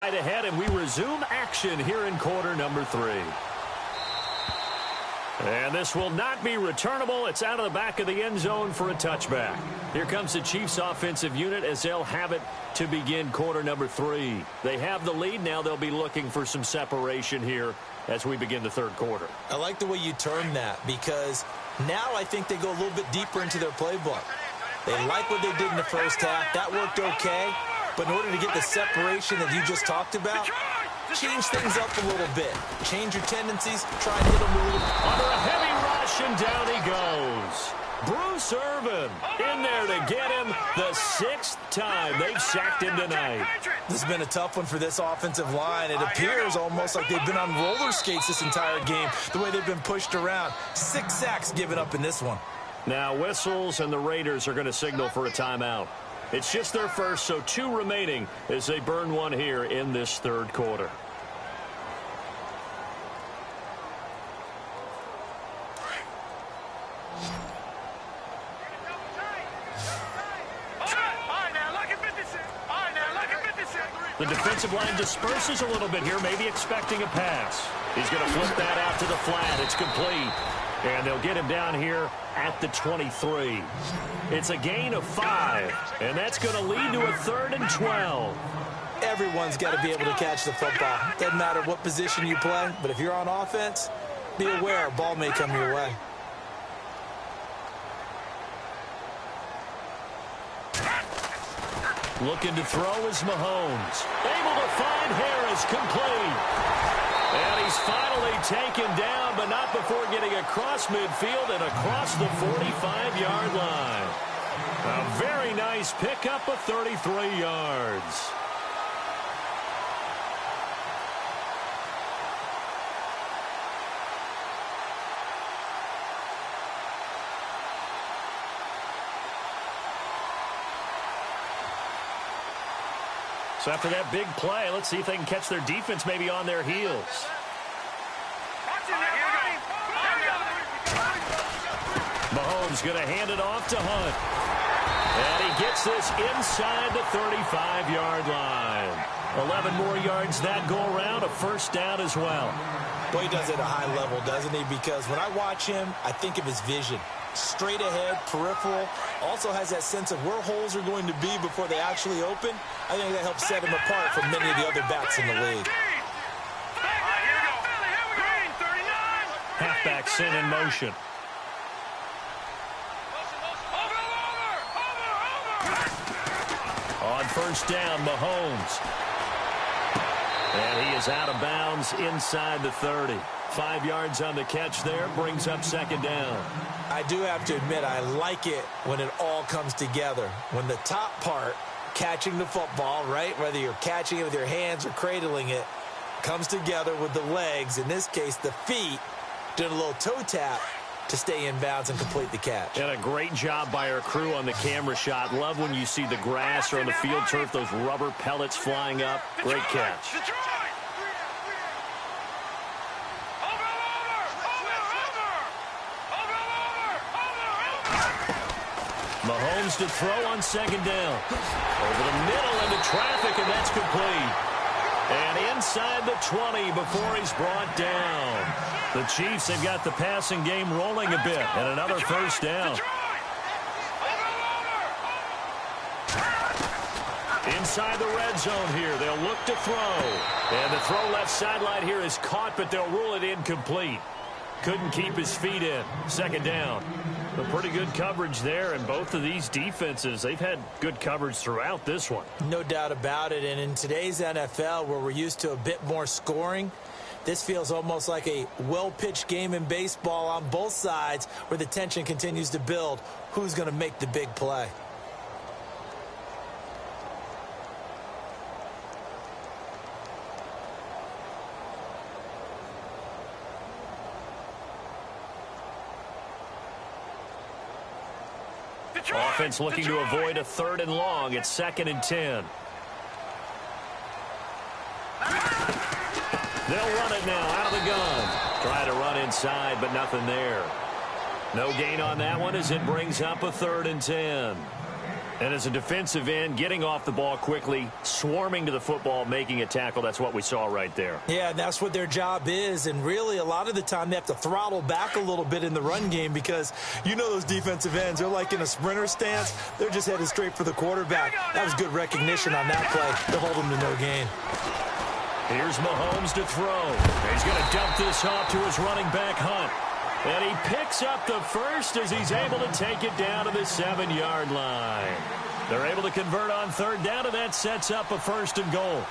tied ahead, and we resume action here in quarter number 3. And this will not be returnable. It's out of the back of the end zone for a touchback. Here comes the Chiefs offensive unit as they'll have it to begin quarter number 3. They have the lead. Now they'll be looking for some separation here as we begin the third quarter. I like the way you term that, because now I think they go a little bit deeper into their playbook. They like what they did in the first half. That worked okay. But in order to get the separation that you just talked about, change things up a little bit. Change your tendencies. Try and hit them a little. Under a heavy rush, and down he goes. Bruce Irvin in there to get him the 6th time they've sacked him tonight. This has been a tough one for this offensive line. It appears almost like they've been on roller skates this entire game, the way they've been pushed around. 6 sacks given up in this one. Now whistles, and the Raiders are going to signal for a timeout. It's just their first, so 2 remaining as they burn one here in this third quarter. The defensive line disperses a little bit here, maybe expecting a pass. He's going to flip that out to the flat. It's complete. And they'll get him down here at the 23. It's a gain of 5, and that's going to lead to a 3rd and 12. Everyone's got to be able to catch the football. Doesn't matter what position you play, but if you're on offense, be aware a ball may come your way. Looking to throw is Mahomes. Able to find Harris, complete. And he's finally taken down, but not before getting across midfield and across the 45-yard line. A very nice pickup of 33 yards. So after that big play, let's see if they can catch their defense maybe on their heels. Mahomes going to hand it off to Hunt. And he gets this inside the 35-yard line. 11 more yards that go around, a 1st down as well. Boy, he does it at a high level, doesn't he? Because when I watch him, I think of his vision. Straight ahead, peripheral, also has that sense of where holes are going to be before they actually open. I think that helps set him apart from many of the other backs in the league. Halfback sent in motion. On 1st down, Mahomes. And he is out of bounds inside the 30. 5 yards on the catch there, brings up 2nd down. I do have to admit, I like it when it all comes together. When the top part, catching the football, right, whether you're catching it with your hands or cradling it, comes together with the legs, in this case the feet, doing a little toe tap to stay in bounds and complete the catch. And a great job by our crew on the camera shot. Love when you see the grass or on the field turf, those rubber pellets flying up. Great catch. Mahomes to throw on 2nd down. Over the middle into traffic, and that's complete. And inside the 20 before he's brought down. The Chiefs have got the passing game rolling a bit, and another 1st down. Inside the red zone here, they'll look to throw. And the throw left sideline here is caught, but they'll rule it incomplete. Couldn't keep his feet in. 2nd down. But pretty good coverage there, and both of these defenses, they've had good coverage throughout this one. No doubt about it, and in today's NFL, where we're used to a bit more scoring, this feels almost like a well-pitched game in baseball on both sides, where the tension continues to build. Who's going to make the big play? Offense looking to avoid a 3rd and long. It's 2nd and 10. They'll run it now out of the gun. Try to run inside, but nothing there. No gain on that one as it brings up a 3rd and 10. And as a defensive end, getting off the ball quickly, swarming to the football, making a tackle, that's what we saw right there. Yeah, and that's what their job is. And really, a lot of the time, they have to throttle back a little bit in the run game because you know those defensive ends, they're like in a sprinter stance. They're just headed straight for the quarterback. That was good recognition on that play. They'll hold them to no gain. Here's Mahomes to throw. He's going to dump this off to his running back, Hunt. And he picks up the first as he's able to take it down to the 7-yard line. They're able to convert on third down, and that sets up a 1st and goal.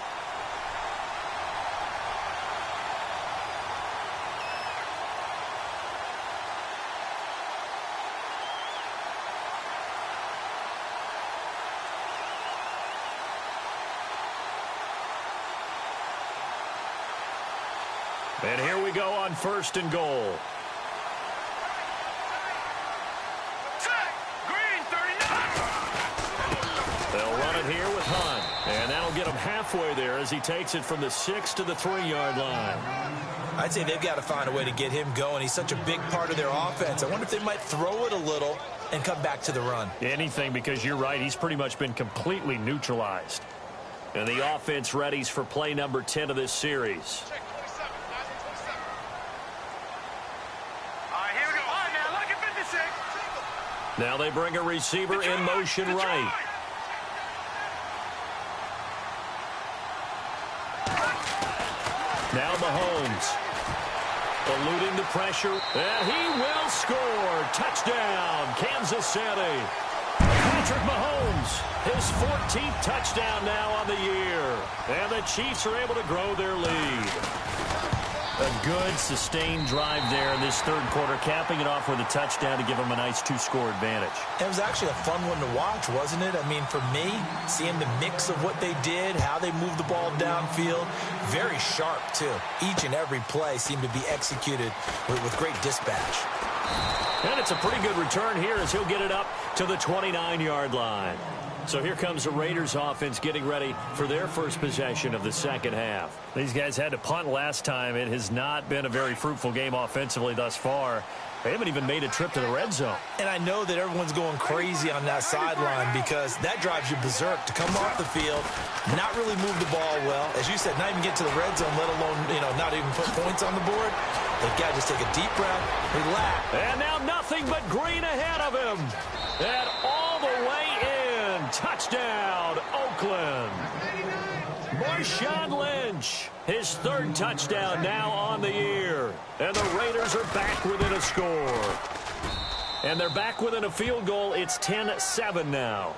And here we go on 1st and goal. Here with Hunt, and that'll get him halfway there as he takes it from the 6 to the 3-yard line. I'd say they've got to find a way to get him going. He's such a big part of their offense. I wonder if they might throw it a little and come back to the run. Anything, because you're right, he's pretty much been completely neutralized. And the offense readies for play number 10 of this series. Now they bring a receiver in motion right. Now Mahomes, eluding the pressure, and he will score. Touchdown, Kansas City. Patrick Mahomes, his 14th touchdown now on the year. And the Chiefs are able to grow their lead. A good, sustained drive there in this third quarter, capping it off with a touchdown to give them a nice 2-score advantage. It was actually a fun one to watch, wasn't it? I mean, for me, seeing the mix of what they did, how they moved the ball downfield, very sharp, too. Each and every play seemed to be executed with great dispatch. And it's a pretty good return here as he'll get it up to the 29-yard line. So here comes the Raiders offense getting ready for their first possession of the second half. These guys had to punt last time. It has not been a very fruitful game offensively thus far. They haven't even made a trip to the red zone. And I know that everyone's going crazy on that sideline because that drives you berserk to come off the field, not really move the ball well. As you said, not even get to the red zone, let alone, not even put points on the board. They've got to just take a deep breath, relax. And now nothing but green ahead of him. And all the way in. Touchdown, Oakland. Marshawn Lynch, his 3rd touchdown now on the year. And the Raiders are back within a score. And they're back within a field goal. It's 10-7 now.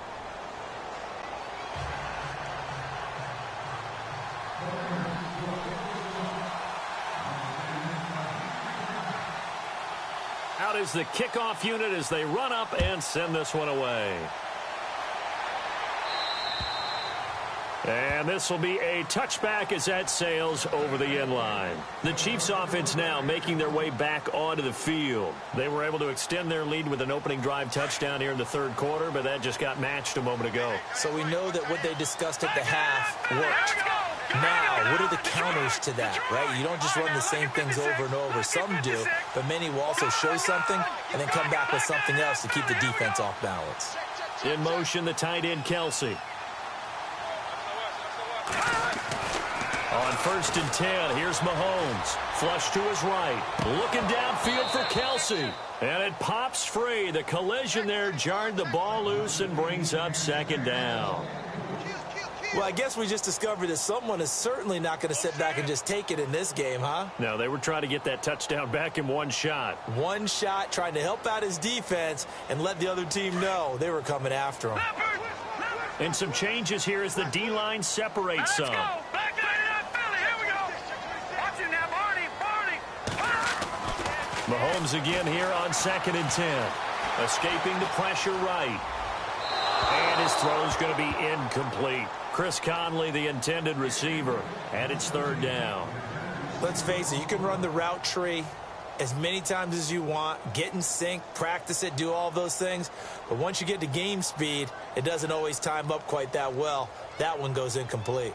Out is the kickoff unit as they run up and send this one away. And this will be a touchback as that sails over the end line. The Chiefs offense now making their way back onto the field. They were able to extend their lead with an opening drive touchdown here in the third quarter, but that just got matched a moment ago. So we know that what they discussed at the half worked. Now, what are the counters to that, right? You don't just run the same things over and over. Some do, but many will also show something and then come back with something else to keep the defense off balance. In motion, the tight end, Kelsey. On 1st and 10, here's Mahomes. Flush to his right. Looking downfield for Kelsey. And it pops free. The collision there jarred the ball loose and brings up 2nd down. Well, I guess we just discovered that someone is certainly not going to sit back and just take it in this game, huh? No, they were trying to get that touchdown back in one shot. One shot, trying to help out his defense and let the other team know they were coming after him. And some changes here as the D-line separates some. Mahomes again here on 2nd and 10. Escaping the pressure right. And his throw's going to be incomplete. Chris Conley, the intended receiver, and it's 3rd down. Let's face it, you can run the route tree as many times as you want, get in sync, practice it, do all those things. But once you get to game speed, it doesn't always time up quite that well. That one goes incomplete.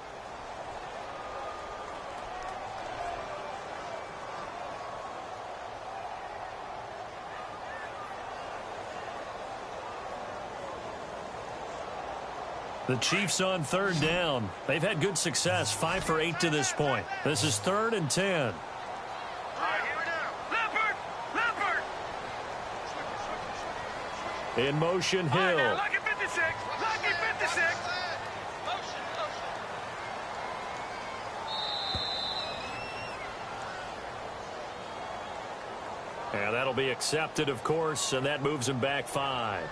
The Chiefs on third down. They've had good success, 5 for 8 to this point. This is 3rd and 10. In motion, Hill. Lucky 56. Lucky 56. And that'll be accepted, of course, and that moves him back 5.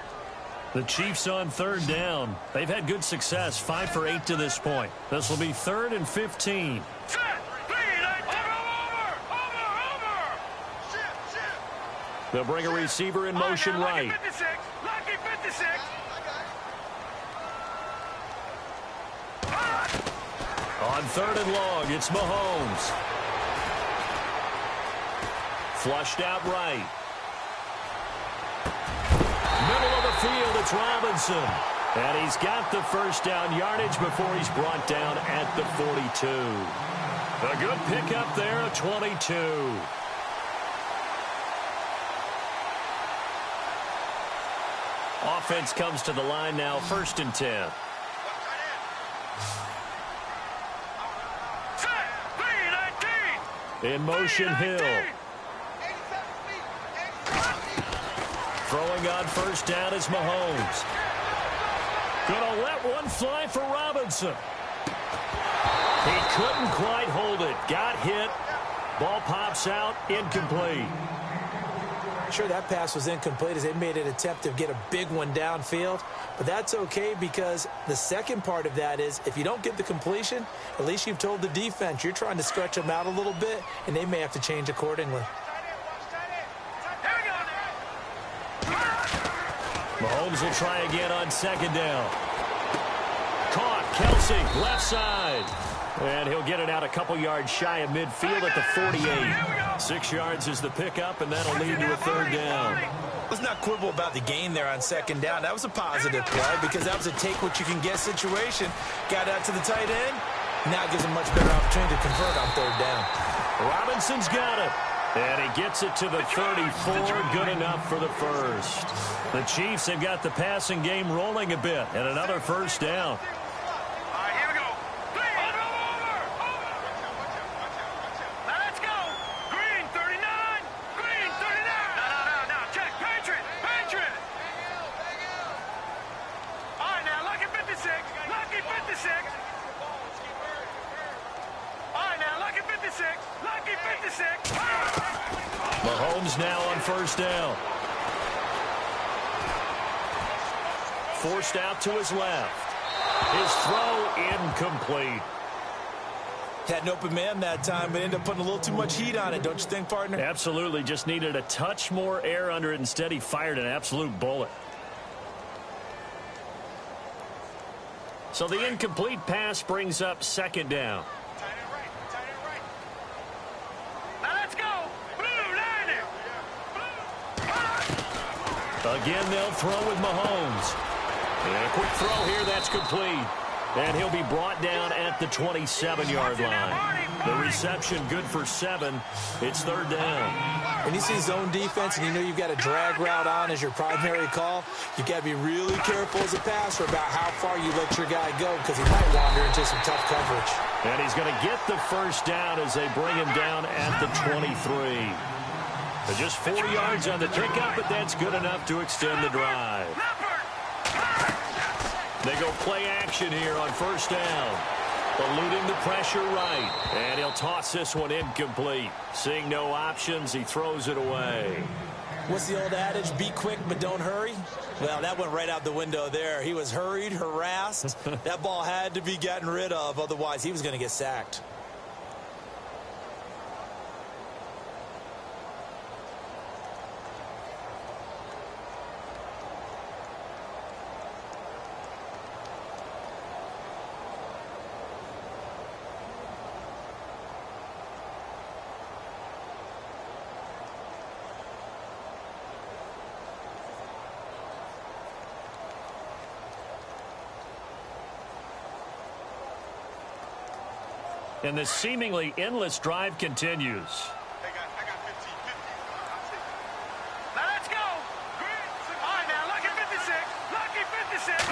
The Chiefs on third down. They've had good success, 5 for 8 to this point. This will be 3rd and 15. They'll bring a receiver in motion right. Lucky 56. Lucky 56. On 3rd and long, it's Mahomes. Flushed out right. Middle of the field, it's Robinson. And he's got the first down yardage before he's brought down at the 42. A good pickup there, a 22. Offense comes to the line now, 1st and 10. In motion, Hill. Throwing on first down is Mahomes. Gonna let one fly for Robinson. He couldn't quite hold it. Got hit. Ball pops out, incomplete. Sure, that pass was incomplete as they made an attempt to get a big one downfield. But that's okay because the second part of that is if you don't get the completion, at least you've told the defense you're trying to stretch them out a little bit, and they may have to change accordingly. Mahomes will try again on 2nd down. Caught. Kelsey, left side. And he'll get it out a couple yards shy of midfield at the 48. 6 yards is the pickup, and that'll lead to a 3rd down. Let's not quibble about the gain there on 2nd down. That was a positive play because that was a take-what-you-can-get situation. Got out to the tight end. Now gives him much better opportunity to convert on 3rd down. Robinson's got it. And he gets it to the 34. Good enough for the first. The Chiefs have got the passing game rolling a bit, and another 1st down. Mahomes now on 1st down. Forced out to his left. His throw incomplete. Had an open man that time, but ended up putting a little too much heat on it, don't you think, partner? Absolutely. Just needed a touch more air under it. Instead, he fired an absolute bullet. So the incomplete pass brings up 2nd down. Again, they'll throw with Mahomes. And a quick throw here, that's complete. And he'll be brought down at the 27-yard line. The reception good for 7. It's 3rd down. When you see zone defense and you know you've got a drag route on as your primary call, you've got to be really careful as a passer about how far you let your guy go because he might wander into some tough coverage. And he's going to get the 1st down as they bring him down at the 23. Just 4 yards on the pickup, but that's good enough to extend the drive. They go play action here on 1st down. Eluding the pressure right. And he'll toss this one incomplete. Seeing no options, he throws it away. What's the old adage? Be quick, but don't hurry? Well, that went right out the window there. He was hurried, harassed. That ball had to be gotten rid of. Otherwise, he was going to get sacked. And this seemingly endless drive continues. I got 15. Now let's go. All right, now, lucky 56. Lucky 56.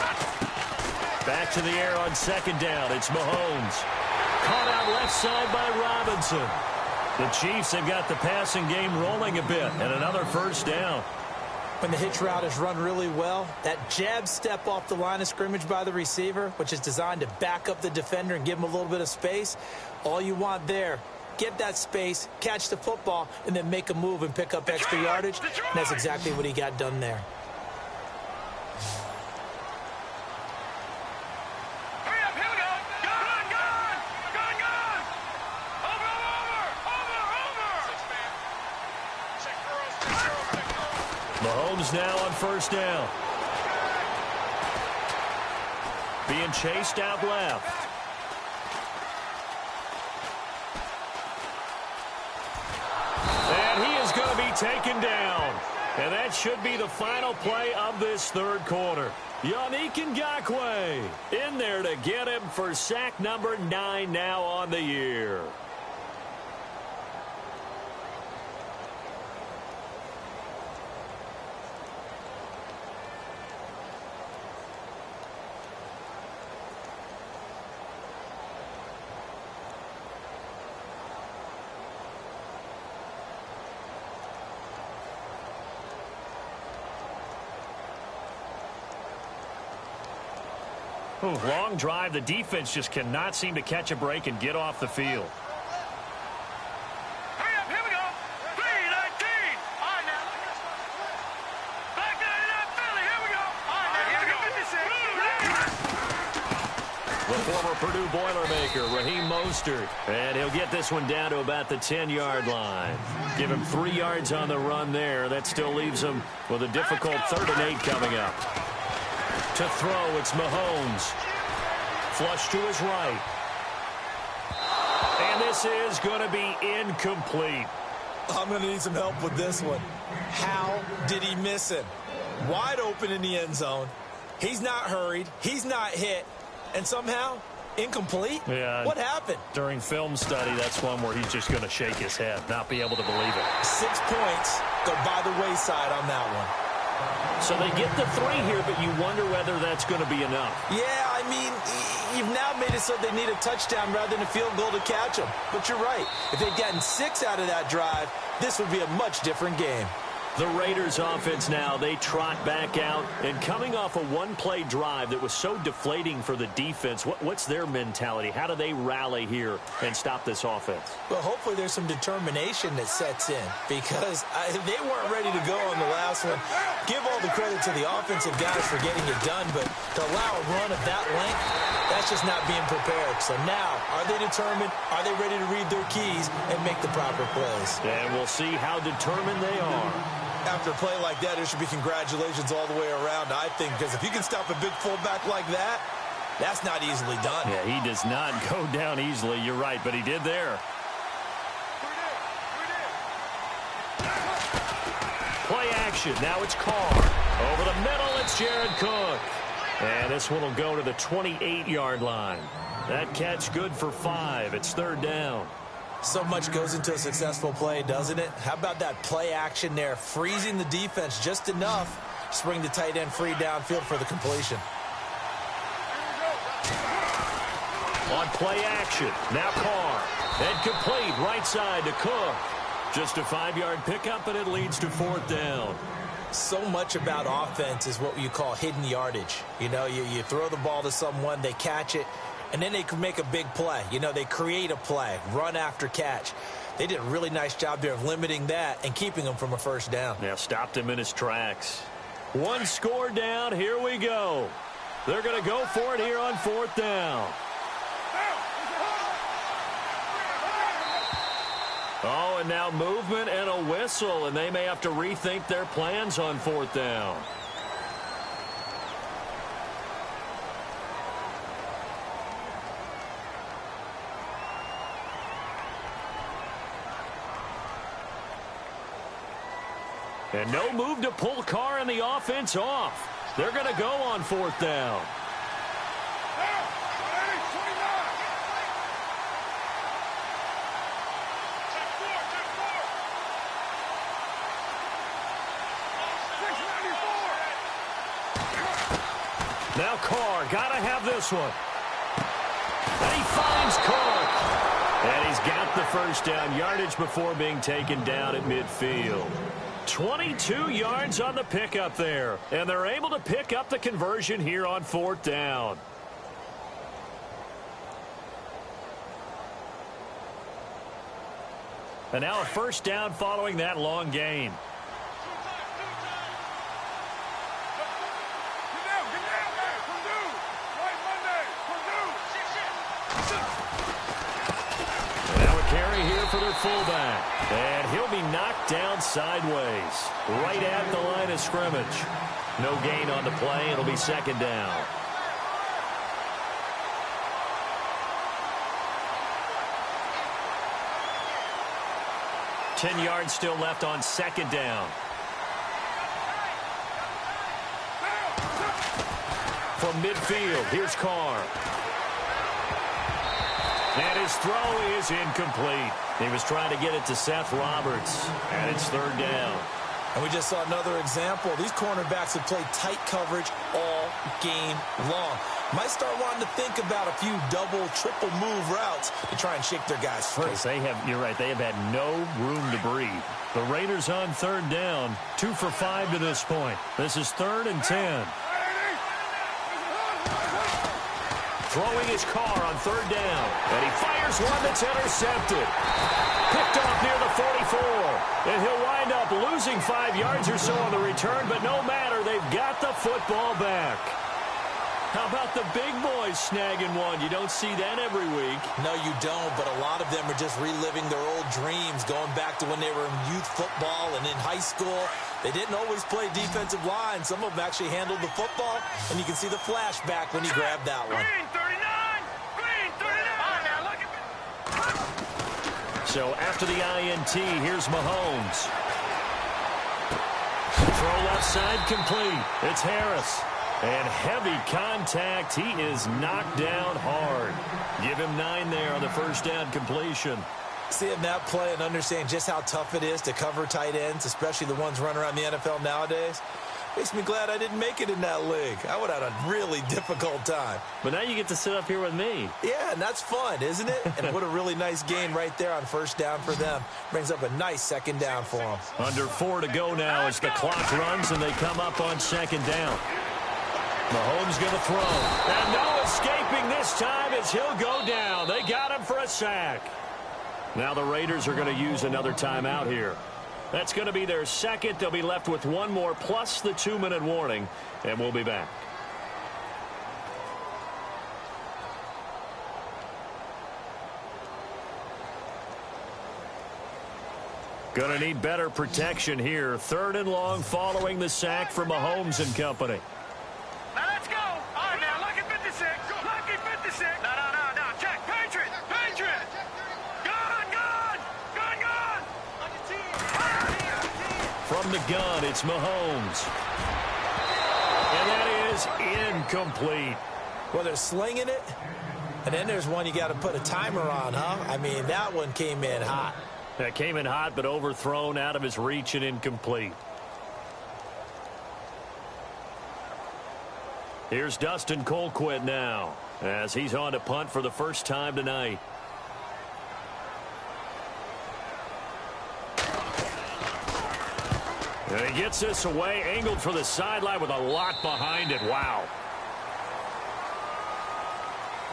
Back to the air on second down. It's Mahomes. Caught out left side by Robinson. The Chiefs have got the passing game rolling a bit, and another first down. When the hitch route is run really well, that jab step off the line of scrimmage by the receiver, which is designed to back up the defender and give him a little bit of space, all you want there, get that space, catch the football, and then make a move and pick up extra yardage. And that's exactly what he got done there. Mahomes now on first down. Being chased out left. And he is going to be taken down. And that should be the final play of this third quarter. Yannick Ngakoue in there to get him for sack number 9 now on the year. Long drive. The defense just cannot seem to catch a break and get off the field. Hurry up, here we go. 3-19. All right, now. Back 99 Philly, here we go. All right, now, here we go. 56. The former Purdue Boilermaker, Raheem Mostert. And he'll get this one down to about the 10-yard line. Give him 3 yards on the run there. That still leaves him with a difficult 3rd and 8 coming up. To throw, it's Mahomes. Flush to his right. And this is going to be incomplete. I'm going to need some help with this one. How did he miss him? Wide open in the end zone. He's not hurried. He's not hit. And somehow, incomplete? Yeah. What happened? During film study, that's one where he's just going to shake his head, not be able to believe it. 6 points go by the wayside on that one. So they get the 3 here, but you wonder whether that's going to be enough. Yeah, I mean, you've now made it so they need a touchdown rather than a field goal to catch them. But you're right. If they'd gotten 6 out of that drive, this would be a much different game. The Raiders offense now, they trot back out. And coming off a one-play drive that was so deflating for the defense, what's their mentality? How do they rally here and stop this offense? Well, hopefully there's some determination that sets in because they weren't ready to go on the last one. Give all the credit to the offensive guys for getting it done, but to allow a run of that length, that's just not being prepared. So now, are they determined? Are they ready to read their keys and make the proper plays? And we'll see how determined they are. After a play like that, there should be congratulations all the way around, I think, because if you can stop a big fullback like that, that's not easily done. Yeah, he does not go down easily. You're right, but he did there. Play action. Now it's Carr. Over the middle, it's Jared Cook. And this one will go to the 28-yard line. That catch good for 5. It's 3rd down. So much goes into a successful play, doesn't it? How about that play action there, freezing the defense just enough to bring the tight end free downfield for the completion. On play action, now Carr. And complete, right side to Cook. Just a 5-yard pickup, and it leads to 4th down. So much about offense is what you call hidden yardage. You know, you throw the ball to someone, they catch it, and then they can make a big play. You know, they create a play, run after catch. They did a really nice job there of limiting that and keeping him from a 1st down. Yeah, stopped him in his tracks. 1 score down. Here we go. They're going to go for it here on 4th down. Oh, and now movement and a whistle, and they may have to rethink their plans on 4th down. And no move to pull Carr and the offense off. They're going to go on 4th down. Now Carr, gotta have this one. And he finds Carr. And he's got the first down yardage before being taken down at midfield. 22 yards on the pickup there. And they're able to pick up the conversion here on 4th down. And now a first down following that long gain. Now a carry here for their fullback. And he'll be knocked down sideways, right at the line of scrimmage. No gain on the play. It'll be 2nd down. Ten yards still left on 2nd down. From midfield, here's Carr. And his throw is incomplete. He was trying to get it to Seth Roberts, and it's 3rd down. And we just saw another example. These cornerbacks have played tight coverage all game long. Might start wanting to think about a few double, triple move routes to try and shake their guys free. You're right, they have had no room to breathe. The Raiders on 3rd down, 2 for 5 to this point. This is 3rd and 10. Throwing his Carr on 3rd down. And he fires one that's intercepted. Picked off near the 44. And he'll wind up losing 5 yards or so on the return, but no matter, they've got the football back. How about the big boys snagging one? You don't see that every week. No, you don't, but a lot of them are just reliving their old dreams, going back to when they were in youth football and in high school. They didn't always play defensive line. Some of them actually handled the football, and you can see the flashback when he grabbed that one. Green 39! Green 39! Now look at So after the INT, here's Mahomes. Throw left side complete. It's Harris. And heavy contact. He is knocked down hard. Give him 9 there on the first down completion. Seeing that play and understanding just how tough it is to cover tight ends, especially the ones running around the NFL nowadays, makes me glad I didn't make it in that league. I would have had a really difficult time. But now you get to sit up here with me. Yeah, and that's fun, isn't it? And what a really nice gain right there on first down for them. Brings up a nice 2nd down for them. Under 4 to go now as the clock runs and they come up on 2nd down. Mahomes going to throw. And no escaping this time as he'll go down. They got him for a sack. Now the Raiders are going to use another timeout here. That's going to be their 2nd. They'll be left with 1 more plus the 2-minute warning. And we'll be back. Going to need better protection here. 3rd and long following the sack from Mahomes and company. Now let's go. All right, now, lucky 56. Lucky 56. No. Check. Patriot. Gun. From the gun, it's Mahomes. And that is incomplete. Well, they're slinging it, and then there's one you got to put a timer on, huh? I mean, that one came in hot. That came in hot, but overthrown out of his reach and incomplete. Here's Dustin Colquitt now, as he's on to punt for the first time tonight. And he gets this away, angled for the sideline with a lot behind it. Wow.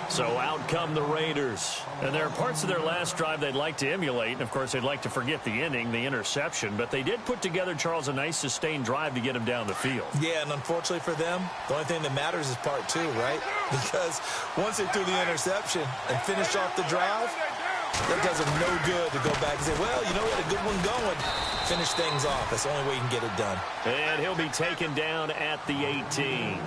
So out come the Raiders. And there are parts of their last drive they'd like to emulate. And, of course, they'd like to forget the inning, the interception. But they did put together, Charles, a nice sustained drive to get him down the field. Yeah, and unfortunately for them, the only thing that matters is part 2, right? Because once they threw the interception and finished off the drive, that does them no good to go back and say, well, you know, we had a good one going. Finish things off. That's the only way you can get it done. And he'll be taken down at the 18.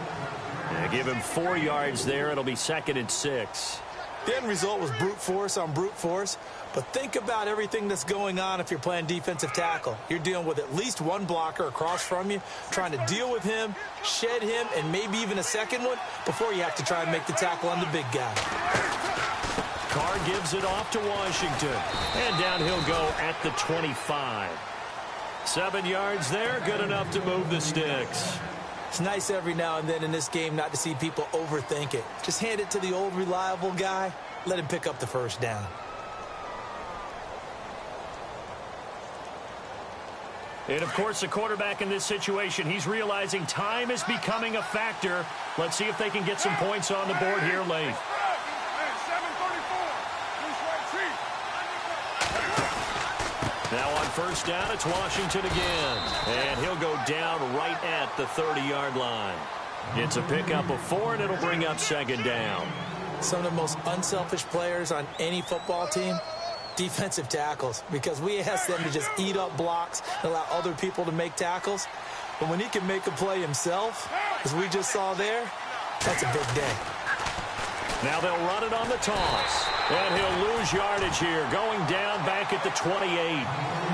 Give him 4 yards there. It'll be 2nd and 6. The end result was brute force on brute force. But think about everything that's going on if you're playing defensive tackle. You're dealing with at least one blocker across from you, trying to deal with him, shed him, and maybe even a second one before you have to try and make the tackle on the big guy. Carr gives it off to Washington. And down he'll go at the 25. 7 yards there, good enough to move the sticks. It's nice every now and then in this game not to see people overthink it. Just hand it to the old reliable guy. Let him pick up the first down. And, of course, the quarterback in this situation, he's realizing time is becoming a factor. Let's see if they can get some points on the board here late. Now on first down, it's Washington again. And he'll go down right at the 30-yard line. It's a pickup of 4, and it'll bring up second down. Some of the most unselfish players on any football team, defensive tackles, because we ask them to just eat up blocks and allow other people to make tackles. But when he can make a play himself, as we just saw there, that's a big day. Now they'll run it on the toss. And he'll lose yardage here, going down back at the 28.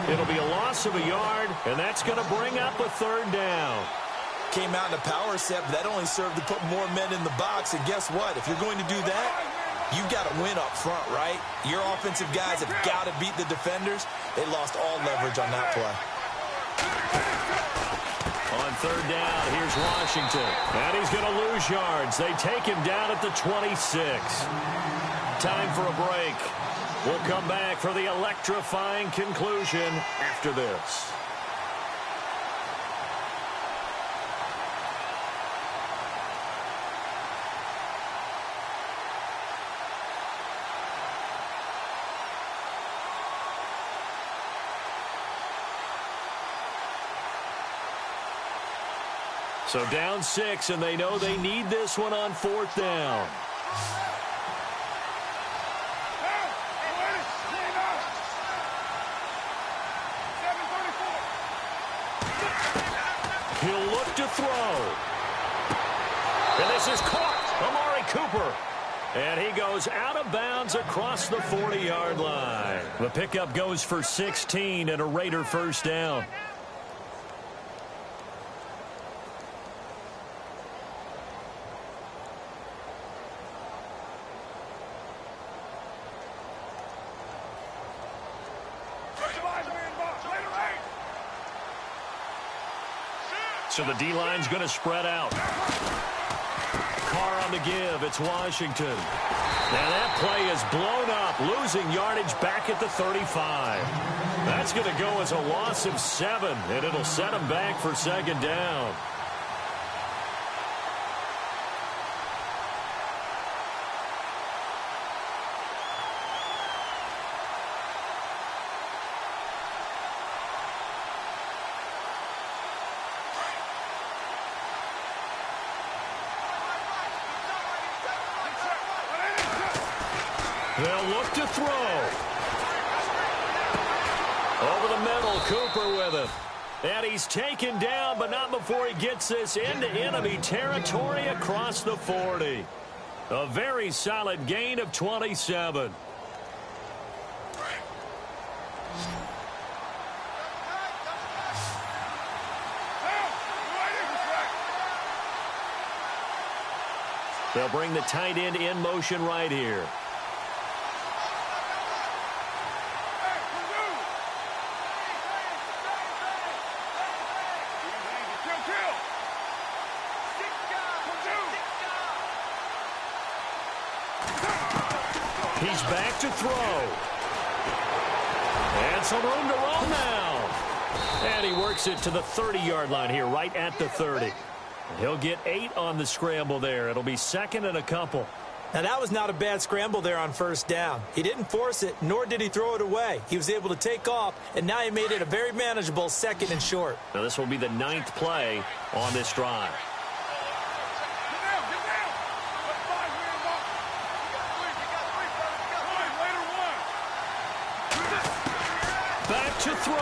It'll be a loss of a yard, and that's going to bring up a third down. Came out in a power set, but that only served to put more men in the box. And guess what? If you're going to do that, you've got to win up front, right? Your offensive guys have got to beat the defenders. They lost all leverage on that play. On third down, here's Washington. And he's going to lose yards. They take him down at the 26. Time for a break. We'll come back for the electrifying conclusion after this. So down 6, and they know they need this one on fourth down. He'll look to throw. And this is caught. Amari Cooper. And he goes out of bounds across the 40-yard line. The pickup goes for 16 and a Raider first down. So the D-line's going to spread out. Carr on the give. It's Washington. Now that play is blown up, losing yardage back at the 35. That's going to go as a loss of 7, and it'll set him back for second down. They'll look to throw. Over the middle, Cooper with it. And he's taken down, but not before he gets this into enemy territory across the 40. A very solid gain of 27. They'll bring the tight end in motion right here. He's back to throw. And some room to roll now. And he works it to the 30-yard line here, right at the 30. He'll get 8 on the scramble there. It'll be second and a couple. Now, that was not a bad scramble there on first down. He didn't force it, nor did he throw it away. He was able to take off, and now he made it a very manageable second and short. Now, this will be the 9th play on this drive. Back to throw.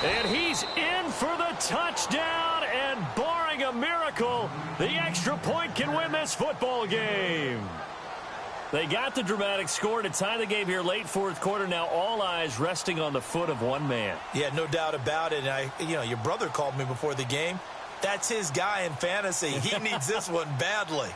And he's in for the touchdown, and barring a miracle, the extra point can win this football game. They got the dramatic score to tie the game here late fourth quarter. Now all eyes resting on the foot of one man. Yeah, no doubt about it. And your brother called me before the game. That's his guy in fantasy. He needs this one badly.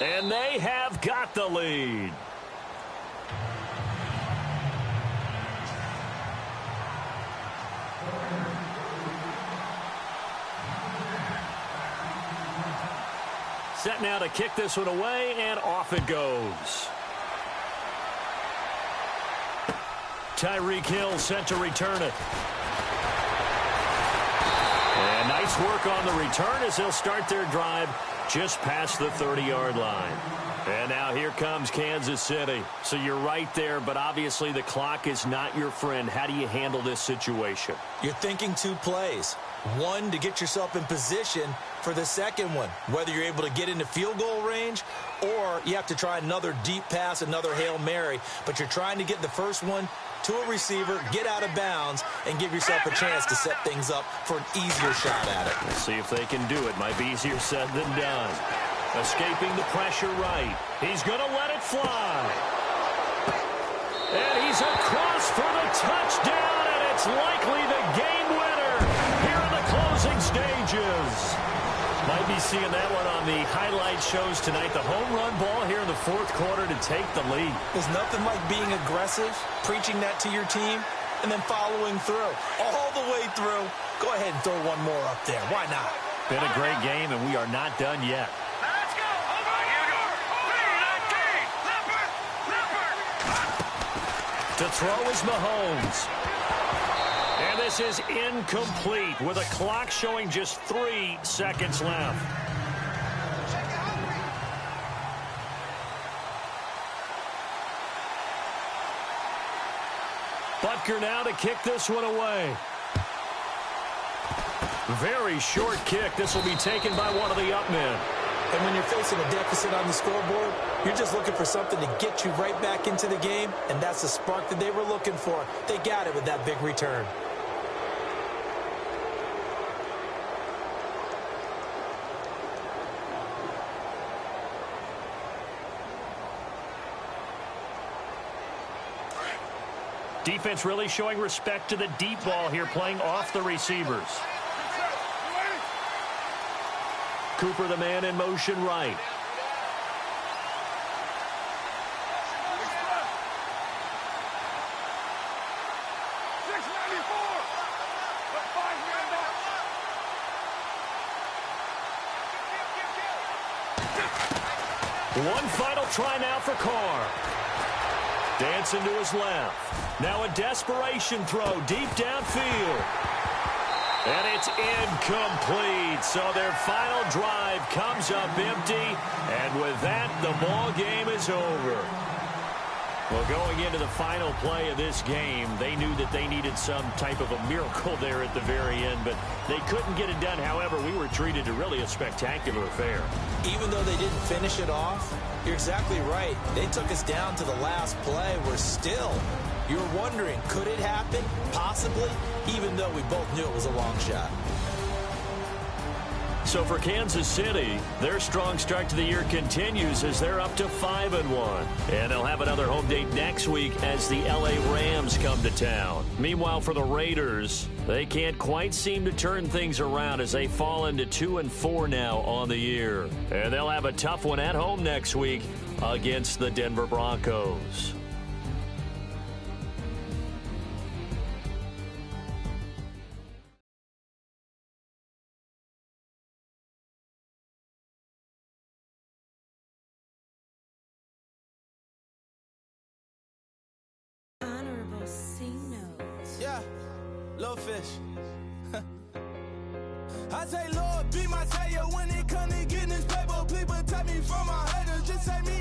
And they have got the lead. Set now to kick this one away, and off it goes. Tyreek Hill set to return it. And nice work on the return as they'll start their drive just past the 30-yard line. And now here comes Kansas City. So you're right there, but obviously the clock is not your friend. How do you handle this situation? You're thinking two plays. One, to get yourself in position for the second one, whether you're able to get into field goal range or you have to try another deep pass, another Hail Mary. But you're trying to get the first one to a receiver, get out of bounds, and give yourself a chance to set things up for an easier shot at it. We'll see if they can do it. Might be easier said than done. Escaping the pressure right. He's going to let it fly. And he's across for the touchdown, and it's likely the game winner here in the closing stages. Might be seeing that one on the highlight shows tonight. The home run ball here in the fourth quarter to take the lead. There's nothing like being aggressive, preaching that to your team, and then following through. All the way through. Go ahead and throw one more up there. Why not? Been a great game, and we are not done yet. Let's go. Over you. 3-19. Leopard. To throw is Mahomes. And this is incomplete with a clock showing just 3 seconds left. Butker now to kick this one away. Very short kick. This will be taken by one of the up men. And when you're facing a deficit on the scoreboard, you're just looking for something to get you right back into the game, and that's the spark that they were looking for. They got it with that big return. Defense really showing respect to the deep ball here, playing off the receivers. Cooper, the man in motion right. One final try now for Carr. Dancing to his left. Now a desperation throw deep downfield. And it's incomplete. So their final drive comes up empty. And with that, the ball game is over. Well, going into the final play of this game, they knew that they needed some type of a miracle there at the very end, but they couldn't get it done. However, we were treated to really a spectacular affair. Even though they didn't finish it off, you're exactly right. They took us down to the last play. We're still, you were wondering, could it happen? Possibly, even though we both knew it was a long shot. So for Kansas City, their strong start to the year continues as they're up to 5-1. And they'll have another home date next week as the LA Rams come to town. Meanwhile, for the Raiders, they can't quite seem to turn things around as they fall into 2-4 now on the year. And they'll have a tough one at home next week against the Denver Broncos. Yeah, little fish. I say, Lord, be my savior when it comes to getting this paper. Please protect me from my haters. Just say me